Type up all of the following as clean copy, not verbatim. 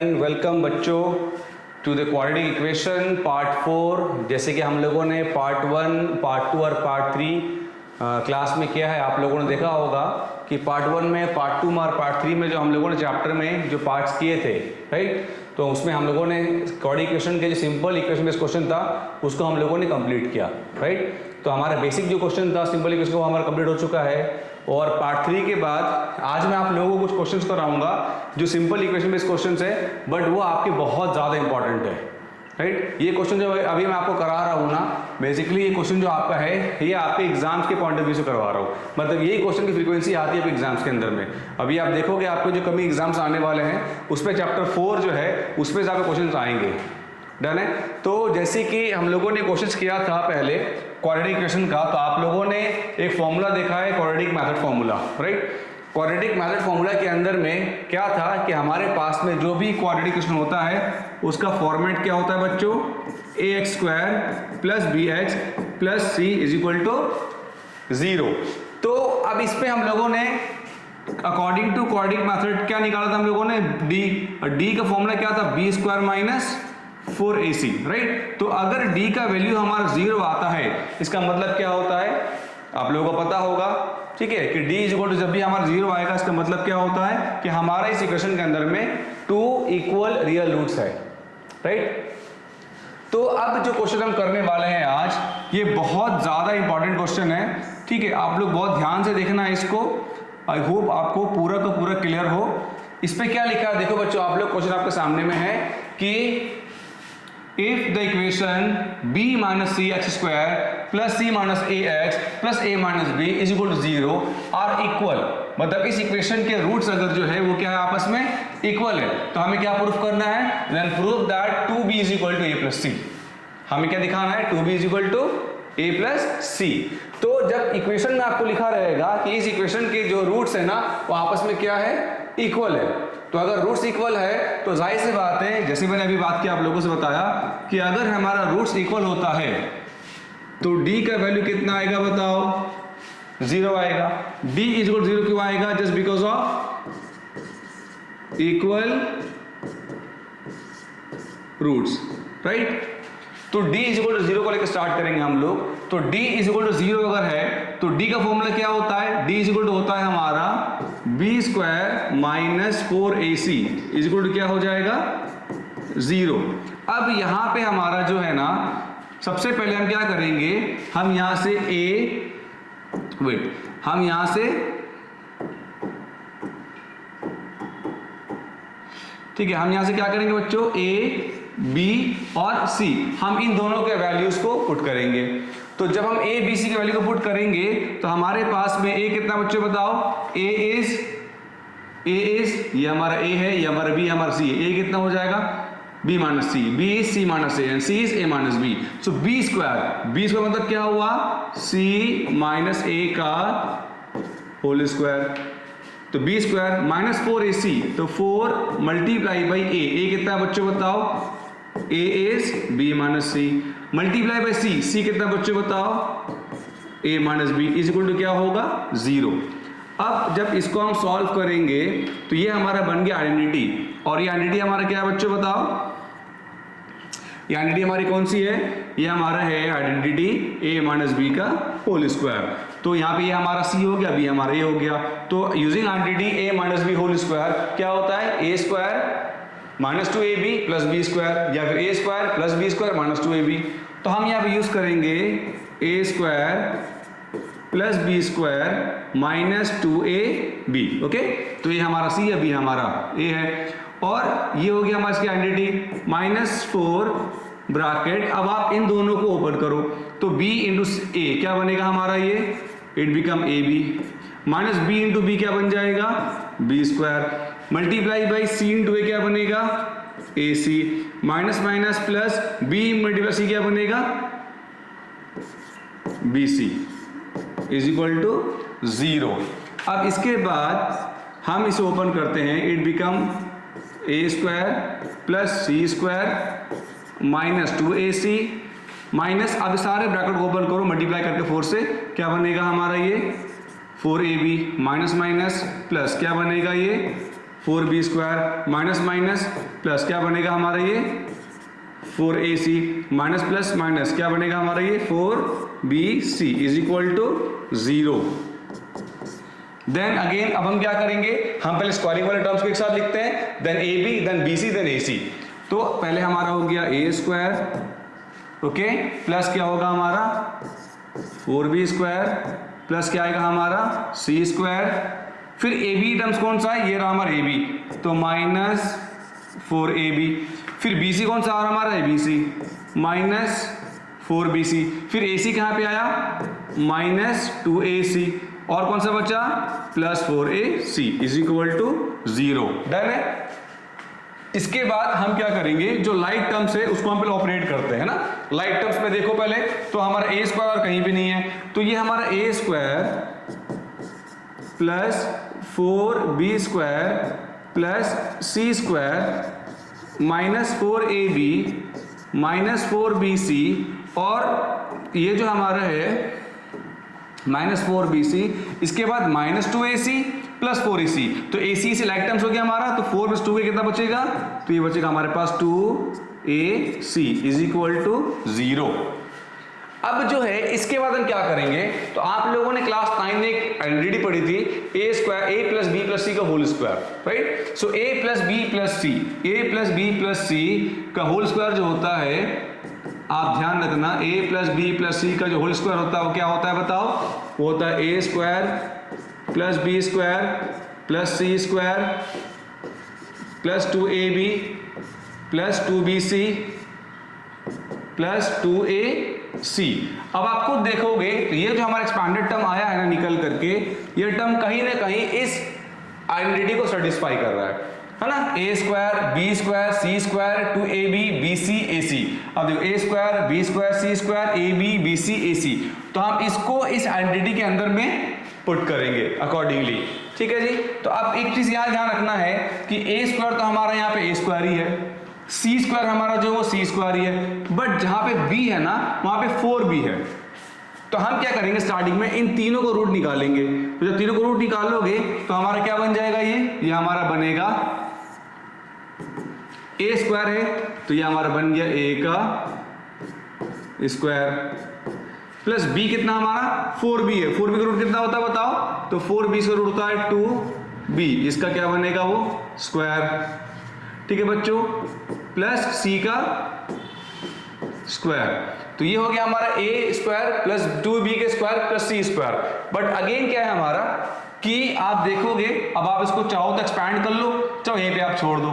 Welcome बच्चों to the quadratic equation part 4। जैसे कि हम लोगों ने पार्ट 1, पार्ट 2 और पार्ट 3 क्लास में किया है। आप लोगों ने देखा होगा कि पार्ट 1 में, पार्ट 2 में और पार्ट 3 में जो हम लोगों ने चैप्टर में जो पार्ट्स किए थे, राइट, तो उसमें हम लोगों ने क्वाड्रेटिक इक्वेशन के जो सिंपल इक्वेशन बेस्ड क्वेश्चन था उसको हम लोगों ने कंप्लीट किया, राइट। तो हमारा बेसिक जो क्वेश्चन था सिंपल इक्वेशन वो हमारा कंप्लीट हो चुका है। और पार्ट 3 के बाद आज मैं आप लोगों को कुछ क्वेश्चंस कराऊंगा जो सिंपल इक्वेशन बेस्ड क्वेश्चंस है, बट वो आपके बहुत ज़्यादा इंपॉर्टेंट है, राइट। ये क्वेश्चन जो अभी मैं आपको करा रहा हूँ ना, बेसिकली ये क्वेश्चन जो आपका है ये आपके एग्जाम्स के पॉइंट ऑफ व्यू से करवा रहा हूँ। मतलब यही क्वेश्चन की फ्रीक्वेंसी आती है आपके एग्जाम्स के अंदर में। अभी आप देखोगे आपके जो कमी एग्जाम्स आने वाले हैं उस पर चैप्टर 4 जो है उस पर आपके क्वेश्चन आएंगे, डन है। तो जैसे कि हम लोगों ने कोशिश किया था पहले क्वाड्रेटिक इक्वेशन का, तो आप लोगों ने एक फॉर्मूला देखा है quadratic method formula, right. Quadratic method formula के अंदर में क्या था कि हमारे पास में जो भी क्वाड्रेटिक इक्वेशन होता है उसका फॉर्मेट क्या होता है बच्चों, ax² plus bx plus c is equal to 0। तो अब इस पे हम लोगों ने अकॉर्डिंग टू क्वाड्रेटिक मेथड क्या निकाला था हम लोगों ने, d का फॉर्मूला क्या था, b² माइनस 4ac, राइट। तो अगर d का वैल्यू हमारा 0 आता है इसका मतलब क्या होता है आप लोगों को पता होगा, ठीक है, कि d इक्वल टू जब भी हमारा 0 आएगा इसका मतलब क्या होता है कि हमारा इस इक्वेशन के अंदर में 2 इक्वल रियल रूट्स है, राइट। तो अब जो क्वेश्चन हम करने वाले हैं आज ये बहुत ज्यादा इंपॉर्टेंट क्वेश्चन है, ठीक है। आप लोग बहुत ध्यान से देखना है इसको। आई होप आपको पूरा का पूरा क्लियर हो। इस पे क्या लिखा है देखो बच्चों, आप लोग क्वेश्चन आपके सामने में है कि if the equation b minus cx² plus c minus ax plus a minus b is equal to 0 are equal, मतलब इस इक्वेशन के रूट्स अगर जो है वो क्या है आपस में इक्वल है, तो हमें क्या प्रूफ करना है, then prove that 2b is equal to a plus c। हमें क्या दिखाना है, 2b is equal to a plus c। तो जब इक्वेशन में आपको लिखा रहेगा कि इस इक्वेशन के जो रूट्स है ना वो आपस में क्या है, इक्वल है, तो अगर रूट्स इक्वल है तो जाहिर सी बात है, जैसे मैंने अभी बात की आप लोगों से बताया कि अगर हमारा रूट्स इक्वल होता है तो d का वैल्यू कितना आएगा बताओ, 0 आएगा। d इज इक्वल 0 क्यों आएगा, just because of equal roots, right. तो d इज इक्वल टू 0 को लेकर स्टार्ट करेंगे हम लोग। तो d इज इक्वल टू 0 अगर है तो d का फॉर्मूला क्या होता है, d इज इक्वल टू होता है हमारा b² minus 4ac is equal to क्या हो जाएगा, 0। अब यहां पे हमारा जो है ना, सबसे पहले हम क्या करेंगे, हम यहां से हम यहां से, ठीक है, हम यहां से क्या करेंगे बच्चों, a b और c, हम इन दोनों के वैल्यूज को पुट करेंगे। तो जब हम a b c के वैल्यू को पुट करेंगे तो हमारे पास में a कितना बच्चों बताओ, a इज ये हमारा a है, ये हमारा b, हमारा c है। a कितना हो जाएगा, b minus c, b is c minus a and c is a minus b। So b² मतलब क्या हुआ, c माइनस a का होल स्क्वायर। तो b² माइनस 4ac, तो 4 मल्टीप्लाई बाई a कितना बच्चों बताओ, a is b minus c multiply by c कितना बच्चों बताओ, a minus b is equal to क्या होगा, 0। अब जब इसको हम सॉल्व करेंगे तो ये हमारा बन गया आइडेंटिटी, और ये आइडेंटिटी हमारा क्या है बच्चों बताओ, ये आइडेंटिटी हमारी कौन सी है, ये हमारा है आइडेंटिटी a माइनस b का होल स्क्वायर। तो यहाँ पे ये हमारा c हो गया, b हमारा a हो गया। तो using identity a minus b whole square क्या होता है, a² minus 2ab plus b² या फिर a² plus b² minus 2ab। तो हम यहाँ पे यूज करेंगे a² plus b² minus 2ab, okay. तो ये हमारा c है, b हमारा a है, और ये हो गया हमारा इसकी आइडेंटिटी माइनस 4 ब्रैकेट। अब आप इन दोनों को ओपन करो तो b इंटू a क्या बनेगा हमारा, ये it become ab minus b into b क्या बन जाएगा, b² multiply by c into a क्या बनेगा, ac minus minus plus b multiply c क्या बनेगा, bc इज इक्वल टू 0। अब इसके बाद हम इसे ओपन करते हैं, it become a² plus c² minus 2ac minus, अब सारे ब्रैकेट को ओपन करो मल्टीप्लाई करके 4 से, क्या बनेगा हमारा ये 4ab माइनस माइनस प्लस क्या बनेगा ये 4b square minus minus plus क्या बनेगा हमारा ये 4ac माइनस प्लस माइनस क्या बनेगा हमारा ये 4bc is equal to 0। Then again अब हम क्या करेंगे, हम पहले स्क्वायरिंग वाले टर्म्स को एक साथ लिखते हैं, then ab then bc then ac। तो पहले हमारा हो गया a स्क्वायर ओके प्लस क्या होगा हमारा 4b स्क्वायर प्लस क्या आएगा हमारा c स्क्वायर, फिर ab टर्म्स कौन सा है, ये रहा हमारा ab तो माइनस 4ab, फिर bc कौन सा आ रहा हमारा abc माइनस 4bc, फिर ac कहाँ पे आया माइनस 2ac और कौन सा बचा plus 4ac is equal to 0। Done है। इसके बाद हम क्या करेंगे, जो लाइट टर्म्स है उसको हम पहले ऑपरेट करते हैं ना। लाइट टर्म्स में देखो पहले तो हमारा a स्क्वायर और कहीं भी नहीं है, तो ये हमारा a square plus 4b square plus c square minus 4ab minus 4bc और ये जो हमारा है माइनस 4bc, इसके बाद माइनस 2ac प्लस 4ac, तो ac से लाइक टर्म्स हो गया हमारा, तो 4 प्लस 2 के कितना बचेगा, तो ये बचेगा हमारे पास 2ac इज इक्वल टू 0। अब जो है इसके बाद हम क्या करेंगे, तो आप लोगों ने क्लास 9 में एक आइडेंटिटी पढ़ी थी a square a plus b plus c का whole square, right. So a plus b plus c, a plus b plus c का होल स्क्वायर जो होता है, आप ध्यान रखना a plus b plus c का जो होल स्क्वायर होता है वो क्या होता है बताओ, वो होता है a square plus b square plus c square plus 2ab plus 2bc plus 2ac। अब आप खुद देखोगे तो ये जो हमारा एक्सपांडेड टर्म आया है ना निकल करके, ये टर्म कहीं ना कहीं इस आइडेंटिटी को सेटिस्फाई कर रहा है ना। a square b square c square 2ab bc ac, अब देखो a square b square c square ab bc ac, तो हम इसको इस आइडेंटिटी के अंदर में पुट करेंगे अकॉर्डिंगली, ठीक है जी। तो अब एक चीज यहाँ ध्यान रखना है कि a स्क्वायर तो हमारा यहाँ पे a स्क्वायर ही है, c स्क्वायर हमारा जो वो c स्क्वायर ही है, बट जहां पे b है ना वहां पे 4b है, तो हम क्या करेंगे स्टार्टिंग में इन तीनों को रूट निकालेंगे। तो जब तीनों को रूट निकालोगे तो हमारा क्या बन जाएगा, ये हमारा बनेगा a स्क्वायर है, तो ये हमारा बन गया a का स्क्वायर प्लस b कितना हमारा 4b है, 4b का रूट कितना होता है बताओ, तो 4b से रूट होता है 2b, इसका क्या बनेगा वो स्क्वायर, ठीक है बच्चों, प्लस c का स्क्वायर, तो ये हो गया हमारा a स्क्वायर प्लस 2b के square plus c square. But again क्या है हमारा कि आप देखोगे, अब आप इसको चाहो तो एक्सपैंड कर लो, चाहो यहीं पे आप छोड़ दो,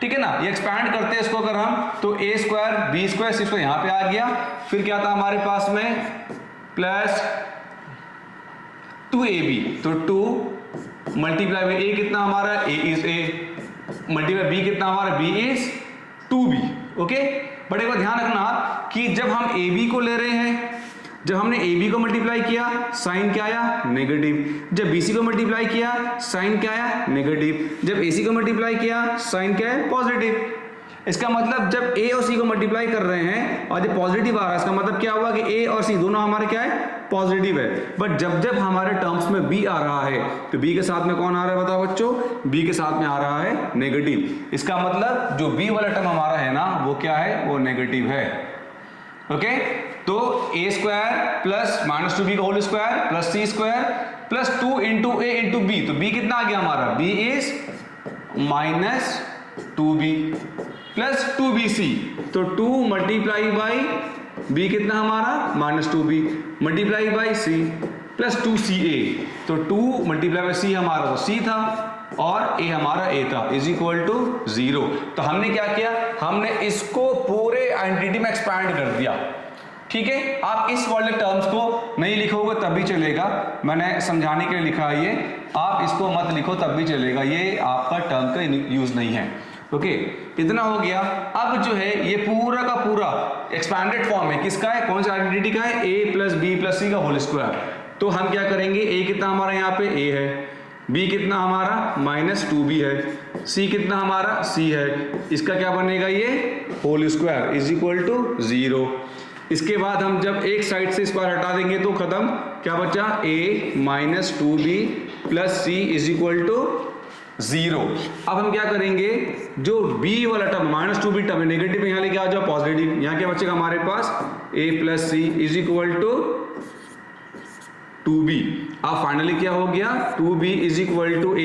ठीक है ना। ये एक्सपैंड करते हैं इसको अगर हम, तो a square b square c square यहाँ पे आ गया, फिर क्या था हमारे पास में प्लस 2ab, तो 2 मल्टीप्लाई बाई a कितना हमारा a is a multiply b कितना हमारा b is 2b, okay. But एक बार ध्यान रखना कि जब हम ab को ले रहे हैं, जब हमने ab को मल्टीप्लाई किया साइन क्या आया नेगेटिव, जब bc को मल्टीप्लाई किया साइन क्या आया नेगेटिव, जब ac को मल्टीप्लाई किया साइन क्या है पॉजिटिव। इसका मतलब जब a और c को मल्टीप्लाई कर रहे हैं और जब पॉजिटिव आ रहा है, इसका मतलब क्या हुआ कि a और c दोनों हमारे क्या है पॉजिटिव है। बट जब जब हमारे टर्म्स में b आ रहा है, तो b के साथ में कौन आ रहा है बताओ बच्चों, b के साथ में आ रहा है नेगेटिव। इसका मतलब जो b वाला टर्म हमारा है ना वो क्या है, वो नेगेटिव है, ओके। तो a square plus minus 2b का whole square plus c square plus 2 into a into b, तो b कितना आ गया हमारा, b is minus 2b plus 2bc, तो 2 मल्टीप्लाई बाई b कितना हमारा minus 2b multiply by c plus 2ca, तो 2 multiply by c हमारा तो c था और a हमारा a था इज इक्वल टू 0। तो हमने क्या किया, हमने इसको पूरे आइडेंटिटी में एक्सपैंड कर दिया, ठीक है। आप इस वाले टर्म्स को नहीं लिखोगे तब भी चलेगा, मैंने समझाने के लिए लिखा है ये, आप इसको मत लिखो तब भी चलेगा, ये आपका टर्म का यूज नहीं है, ओके। इतना हो गया। अब जो है ये पूरा का पूरा एक्सपैंडेड फॉर्म है, किसका है, कौन सा आइडेंटिटी का है, a plus b plus c का होल स्क्वायर। तो हम क्या करेंगे, a कितना हमारा यहाँ पे a है, b कितना हमारा माइनस 2b है, c कितना हमारा c है, इसका क्या बनेगा ये whole square is equal to 0। इसके बाद हम जब एक साइड से स्क्वायर हटा देंगे तो खत्म, क्या बचा a minus 2b plus c is equal to 0। अब हम क्या करेंगे, जो b वाला टर्म -2b टर्म है नेगेटिव यहाँ लेके आ जाओ पॉजिटिव, यहाँ क्या बचेगा हमारे पास a plus C is equal to 2b। अब फाइनली क्या हो गया 2b is equal to a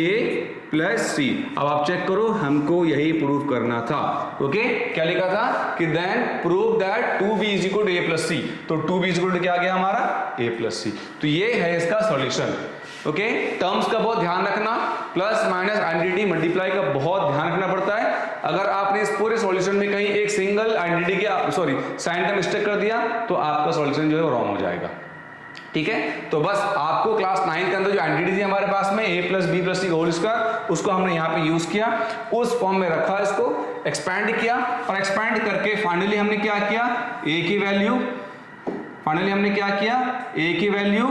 plus C. अब आप चेक करो, हमको यही प्रूव करना था। ओके क्या लिखा था कि then prove that 2b is equal to a plus C. तो 2b इज इक्वल टू क्या आ गया हमारा a प्लस सी। तो ये है इसका सॉल्यूशन। ओके टर्म्स का बहुत ध्यान रखना, प्लस माइनस आइडेंटिटी मल्टीप्लाई का बहुत ध्यान रखना पड़ता है। अगर आपने इस पूरे सॉल्यूशन में कहीं एक सिंगल आइडेंटिटी के साइन का मिस्टेक कर दिया तो आपका सॉल्यूशन जो है रॉन्ग हो जाएगा। ठीक है, तो बस आपको क्लास 9 के अंदर जो आइडेंटिटी थी हमारे पास में a plus b plus c whole square, उसको हमने यहाँ पे यूज किया, उस फॉर्म में रखा, इसको एक्सपैंड किया और एक्सपैंड करके फाइनली हमने क्या किया a की वैल्यू, फाइनली हमने क्या किया a की वैल्यू,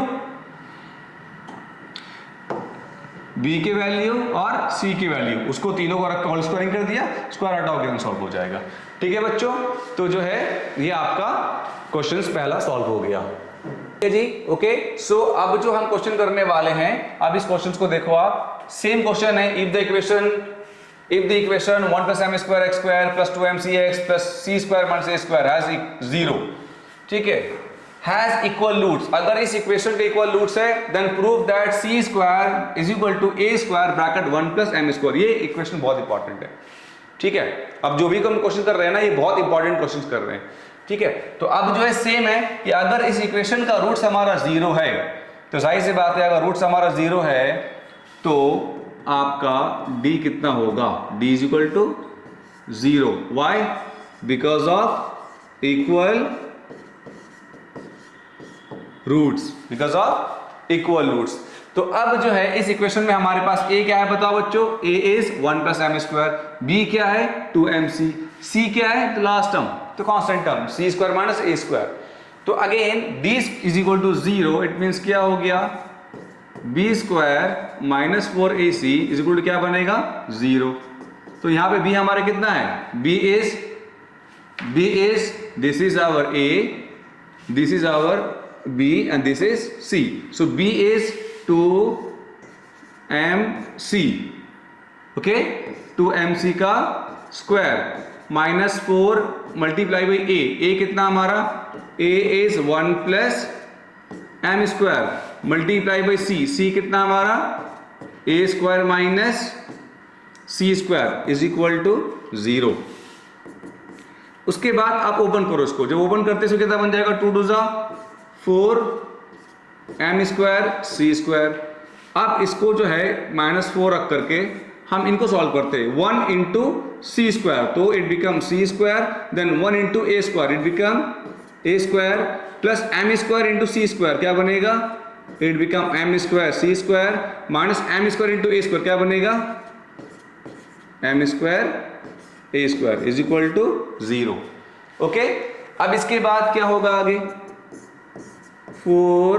b की वैल्यू और c की वैल्यू, उसको तीनों को रख के होल स्क्वायरिंग कर दिया, स्क्वायर हटाओ के सॉल्व हो जाएगा। ठीक है बच्चों, तो जो है ये आपका क्वेश्चन पहला सॉल्व हो गया जी। ओके सो अब जो हम क्वेश्चन करने वाले हैं, अब इस क्वेश्चन को देखो आप, सेम क्वेश्चन है। If the equation 1 plus M square x square plus 2mc x plus c square minus a square has 0, ठीक है, हैज इक्वल रूट्स, अगर इस इक्वेशन के इक्वल रूट्स है then prove that c square is equal to A square bracket 1 plus M square. ये equation बहुत important है। ठीक है, अब जो भी हम क्वेश्चन कर रहे हैं ना, ये बहुत इंपॉर्टेंट क्वेश्चन कर रहे हैं। ठीक है, तो अब जो है सेम है कि अगर इस इक्वेशन का रूट्स हमारा 0 है तो जाहिर सी बात है, अगर रूट्स हमारा 0 है तो आपका d कितना होगा, d is equal to 0। Why? Because of equal roots, because of equal roots. तो अब जो है इस इक्वेशन में हमारे पास a क्या है बताओ बच्चों, a is 1 plus M square, b क्या है 2mc, c क्या है लास्ट टर्म तो constant term c square minus a square. तो again d is equal to 0, it means क्या हो गया b square minus 4ac is equal to क्या बनेगा 0। तो यहां पे b हमारे कितना है, b is this is our a, this is our b and this is c। So b is 2mc, okay 2mc का square minus 4 multiply by a कितना हमारा, a is 1 plus M square multiply by c कितना हमारा a square minus c square is equal to 0। उसके बाद आप open करो इसको, जब ओपन करते हैं कितना बन जाएगा 2 2 4 एम स्क्वायर c स्क्वायर। अब इसको जो है -4 रख करके हम इनको सॉल्व करते हैं, 1 इंटू सी स्क्वायर तो it become c square, then 1 into a square it become a square plus M square into c square क्या बनेगा, it become m square c square minus m square into a square क्या बनेगा m square A square is equal to 0। Okay, अब इसके बाद क्या होगा आगे, 4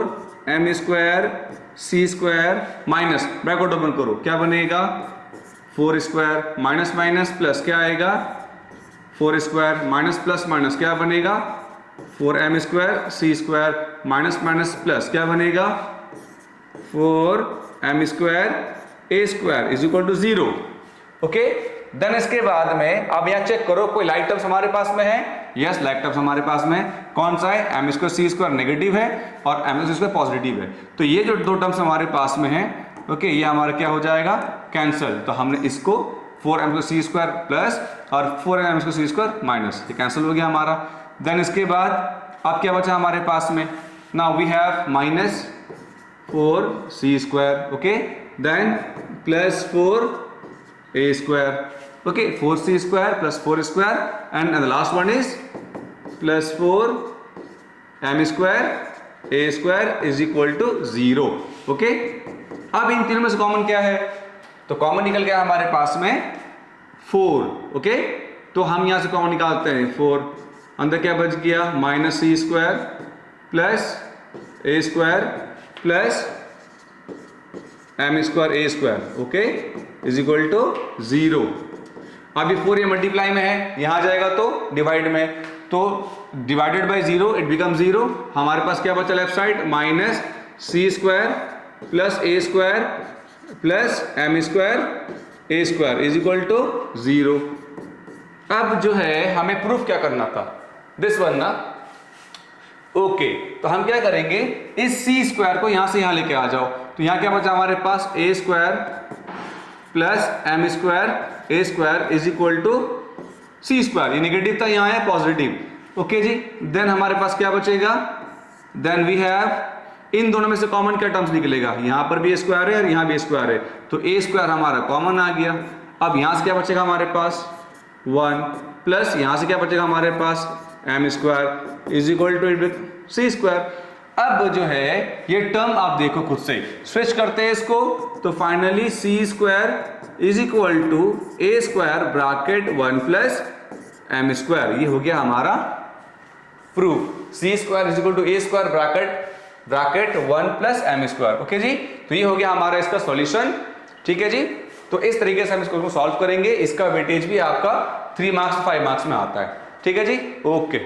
m square c square minus bracket open करो क्या बनेगा 4 स्क्वायर माइनस माइनस प्लस क्या आएगा 4 स्क्वायर माइनस प्लस माइनस क्या बनेगा 4m square c square minus minus plus क्या बनेगा 4m square A square is equal to 0। Okay, then इसके बाद में अब यहाँ चेक करो कोई लाइक टर्म्स हमारे पास में है, यस लाइक टर्म्स हमारे पास में कौन सा है, M square c square negative है और एम स्क्वायर पॉजिटिव है। तो ये जो दो टर्म्स हमारे पास में है ओके, ये हमारा क्या हो जाएगा कैंसिल। तो हमने इसको 4m square c square plus और 4m square c square minus, ये कैंसिल हो गया हमारा। देन इसके बाद अब क्या बचा हमारे पास में, now we have minus 4c square okay, then plus 4a square okay, 4c square plus 4 square and the last one is plus 4m square a square is equal to 0। Okay, अब इन तीनों में से कॉमन क्या है, तो common निकल गया हमारे पास में 4। ओके, तो हम यहां से कॉमन निकालते हैं 4, अंदर क्या बच गया minus c square plus a square plus M square A square okay is equal to 0। अब ये 4 ये मल्टीप्लाई में है, यहां जाएगा तो डिवाइड में, तो डिवाइडेड बाय 0 इट बिकम 0। हमारे पास क्या बचा left side minus c square plus a square plus M square A square is equal to 0। अब जो है हमें प्रूफ क्या करना था, दिस वन ना। ओके, तो हम क्या करेंगे, इस सी स्क्वायर को यहां से यहां लेके आ जाओ, तो यहां क्या बचा हमारे पास, A square plus M square A square is equal to C square. ये नेगेटिव था, यहां है पॉजिटिव। ओके जी, देन हमारे पास क्या बचेगा, देन वी हैव, इन दोनों में से कॉमन क्या टर्म्स निकलेगा, यहां पर भी ए स्क्वायर है और यहां भी ए स्क्वायर है, तो ए स्क्वायर हमारा कॉमन आ गया। अब यहां से क्या बचेगा हमारे पास 1 प्लस यहां से क्या बचेगा हमारे पास M square is equal to C square. अब जो है ये टर्म आप देखो खुद से, स्विच करते हैं इसको, तो finally C square is equal to A square bracket 1 plus M square. ये हो गया हमारा proof, C square is equal to A square bracket 1 plus M square. Okay जी, तो ये हो गया हमारा इसका सॉल्यूशन। ठीक है जी, तो इस तरीके से हम इसको सॉल्व करेंगे। इसका वेटेज भी आपका 3 मार्क्स 5 मार्क्स में आता है। ठीक है जी, ओके।